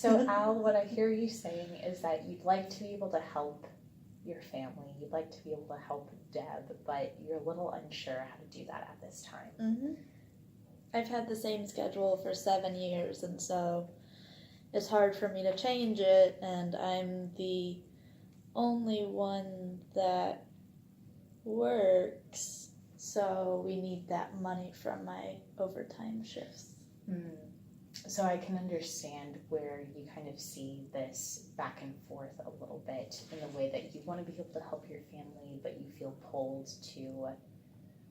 So, Al, what I hear you saying is that you'd like to be able to help your family, you'd like to be able to help Deb, but you're a little unsure how to do that at this time. Mm-hmm. I've had the same schedule for 7 years, and so it's hard for me to change it, and I'm the only one that works, so we need that money from my overtime shifts. So I can understand where you kind of see this back and forth a little bit in the way that you want to be able to help your family, but you feel pulled to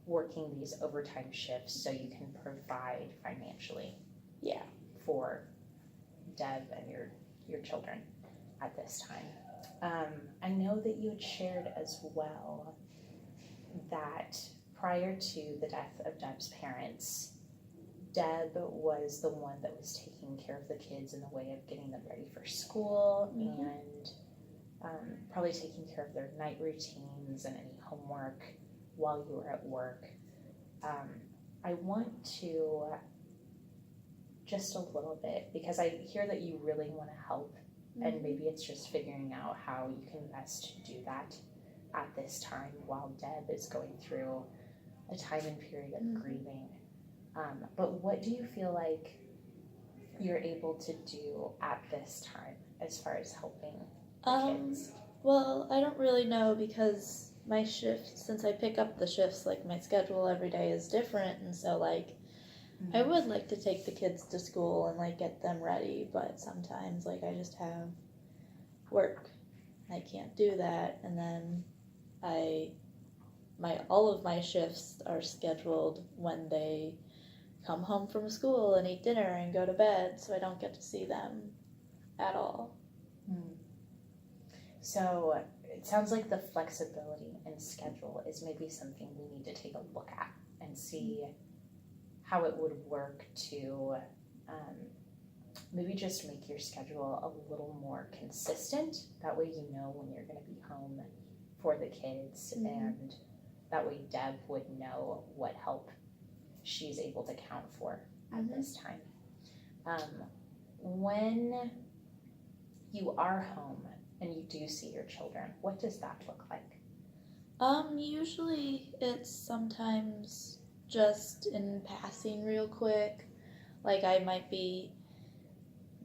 working these overtime shifts so you can provide financially for Deb and your children at this time. I know that you had shared as well that prior to the death of Deb's parents, Deb was the one that was taking care of the kids in the way of getting them ready for school and probably taking care of their night routines and any homework while you were at work. I want to just a little bit, because I hear that you really want to help, and maybe it's just figuring out how you can best do that at this time while Deb is going through a time and period of grieving. But what do you feel like you're able to do at this time as far as helping the kids? Well, I don't really know, because my shift, since I pick up the shifts, like my schedule every day is different, and so like I would like to take the kids to school and like get them ready, but sometimes like I just have work. I can't do that, and then all of my shifts are scheduled when they come home from school and eat dinner and go to bed, so I don't get to see them at all. So it sounds like the flexibility in schedule is maybe something we need to take a look at and see how it would work to maybe just make your schedule a little more consistent. That way you know when you're going to be home for the kids, and that way Deb would know what help she's able to count for at this time. When you are home and you do see your children, what does that look like? Usually it's sometimes just in passing real quick. Like I might be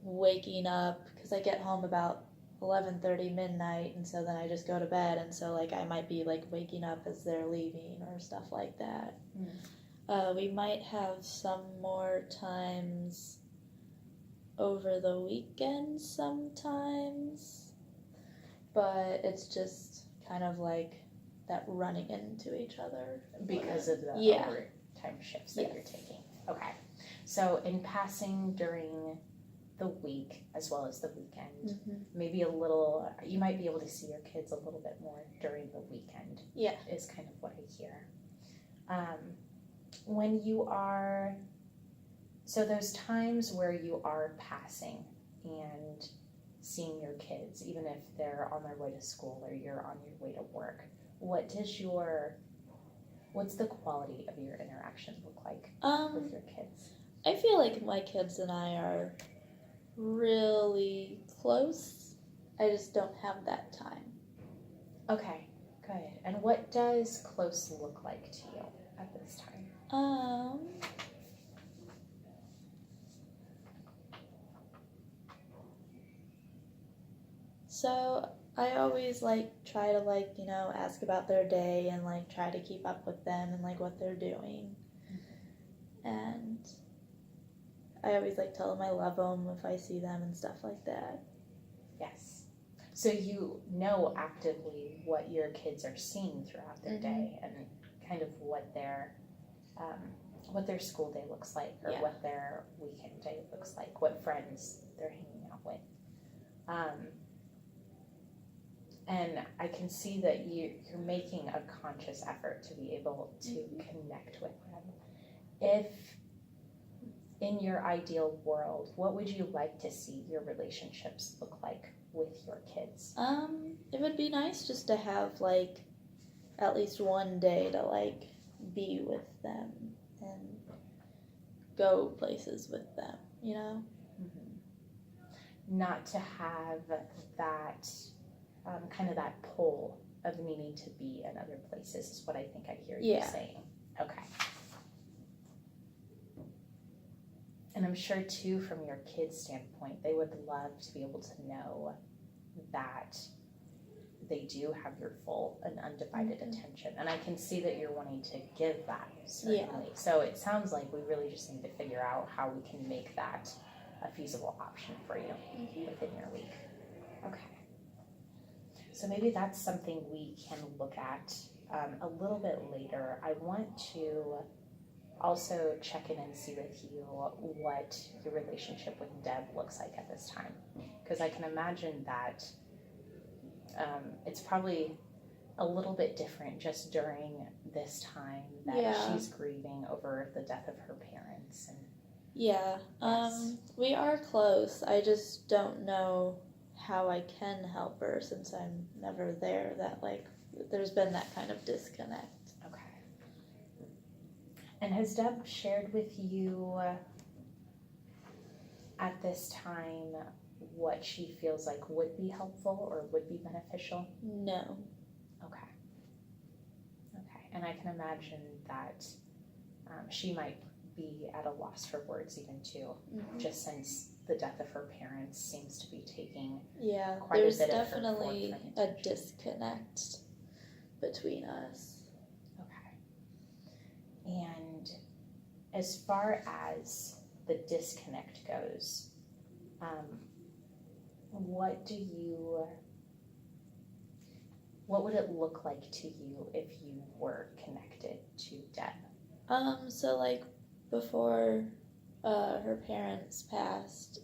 waking up, because I get home about 11:30 midnight, and so then I just go to bed, and so like I might be like waking up as they're leaving or stuff like that. We might have some more times over the weekend sometimes, but it's just kind of like that running into each other. Because of the overtime shifts that you're taking. Okay. So in passing during the week as well as the weekend, maybe a little, you might be able to see your kids a little bit more during the weekend. Is kind of what I hear. When you are, so those times where you are passing and seeing your kids, even if they're on their way to school or you're on your way to work, what's the quality of your interaction look like with your kids? I feel like my kids and I are really close. I just don't have that time. Okay, good. And what does close look like to you at this time? So I always try to ask about their day and try to keep up with them and what they're doing. And I always tell them I love them if I see them and stuff like that. Yes. So you know actively what your kids are seeing throughout their day and kind of what their school day looks like, or what their weekend day looks like, what friends they're hanging out with. And I can see that you're making a conscious effort to be able to connect with them. If in your ideal world, what would you like to see your relationships look like with your kids? It would be nice just to have at least one day to be with them and go places with them, not to have that kind of that pull of needing to be in other places is what I think I hear you saying. Okay. And I'm sure too, from your kids' standpoint, they would love to be able to know that they do have your full and undivided attention. And I can see that you're wanting to give that, certainly. So it sounds like we really just need to figure out how we can make that a feasible option for you within your week. Okay. So maybe that's something we can look at a little bit later. I want to also check in and see with you what your relationship with Deb looks like at this time. Because I can imagine that it's probably a little bit different just during this time that she's grieving over the death of her parents. And we are close. I just don't know how I can help her since I'm never there. That there's been that kind of disconnect. Okay. And has Deb shared with you at this time what she feels like would be helpful or would be beneficial? No. Okay. And I can imagine that she might be at a loss for words even too, just since the death of her parents seems to be taking quite a bit of her. There's definitely a disconnect between us. Okay. And as far as the disconnect goes, what would it look like to you if you were connected to Deb? So before her parents passed,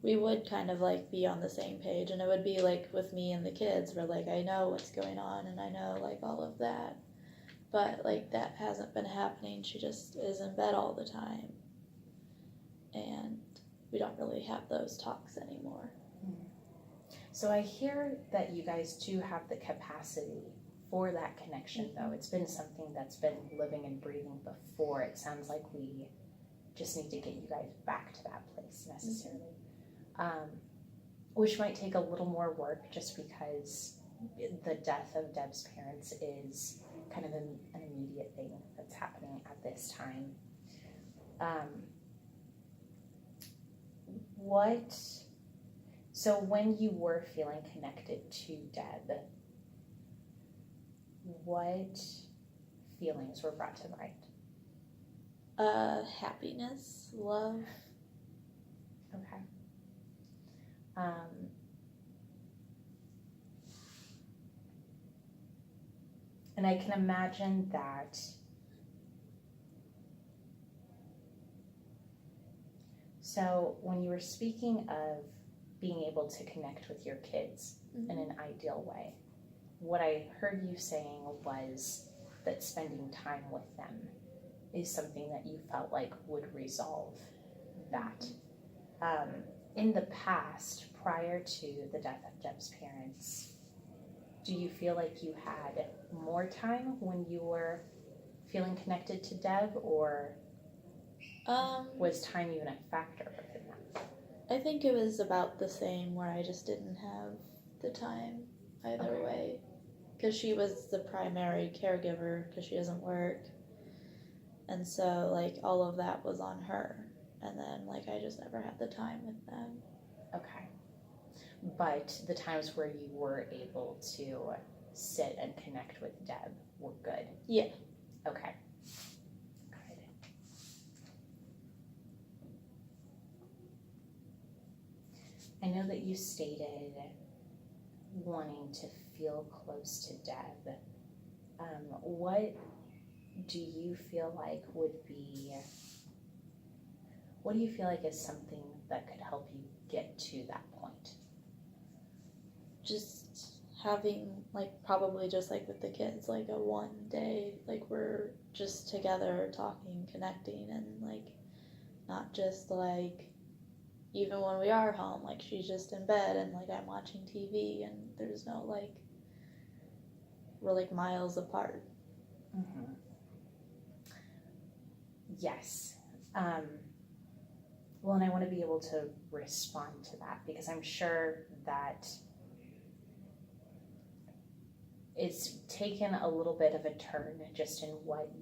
we would kind of be on the same page, and it would be with me and the kids where I know what's going on and I know all of that, but that hasn't been happening. She just is in bed all the time, and we don't really have those talks anymore. So I hear that you guys do have the capacity for that connection, though. It's been something that's been living and breathing before. It sounds like we just need to get you guys back to that place necessarily, which might take a little more work just because the death of Deb's parents is kind of an immediate thing that's happening at this time. So when you were feeling connected to Deb, what feelings were brought to mind? Happiness, love. Okay. And I can imagine that so when you were speaking of being able to connect with your kids in an ideal way, what I heard you saying was that spending time with them is something that you felt like would resolve that. In the past, prior to the death of Deb's parents, do you feel like you had more time when you were feeling connected to Deb, or was time even a factor within that? I think it was about the same, where I just didn't have the time either way, because she was the primary caregiver because she doesn't work, and so all of that was on her, and then I just never had the time with them. Okay. But the times where you were able to sit and connect with Deb were good? Yeah. Okay. Good. I know that you stated wanting to feel close to Deb. What do you feel like is something that could help you get to that point? Just having probably just with the kids, a one day we're just together talking, connecting, and not just even when we are home, she's just in bed and I'm watching TV, and there's no we're miles apart. Yes. Well, and I want to be able to respond to that because I'm sure that it's taken a little bit of a turn just in what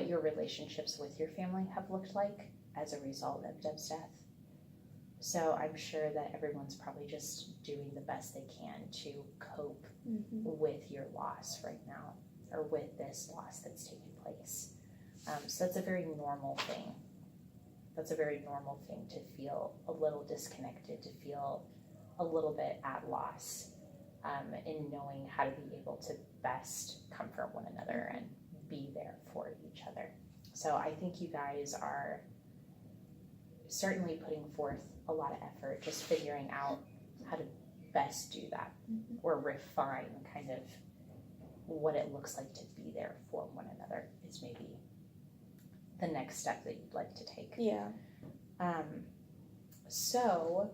your relationships with your family have looked like as a result of Deb's death. So I'm sure that everyone's probably just doing the best they can to cope with your loss right now, or with this loss that's taking place. So that's a very normal thing. That's a very normal thing to feel a little disconnected, to feel a little bit at loss in knowing how to be able to best comfort one another and be there for each other. So I think you guys are certainly putting forth a lot of effort, just figuring out how to best do that or refine kind of what it looks like to be there for one another is maybe the next step that you'd like to take. Yeah. So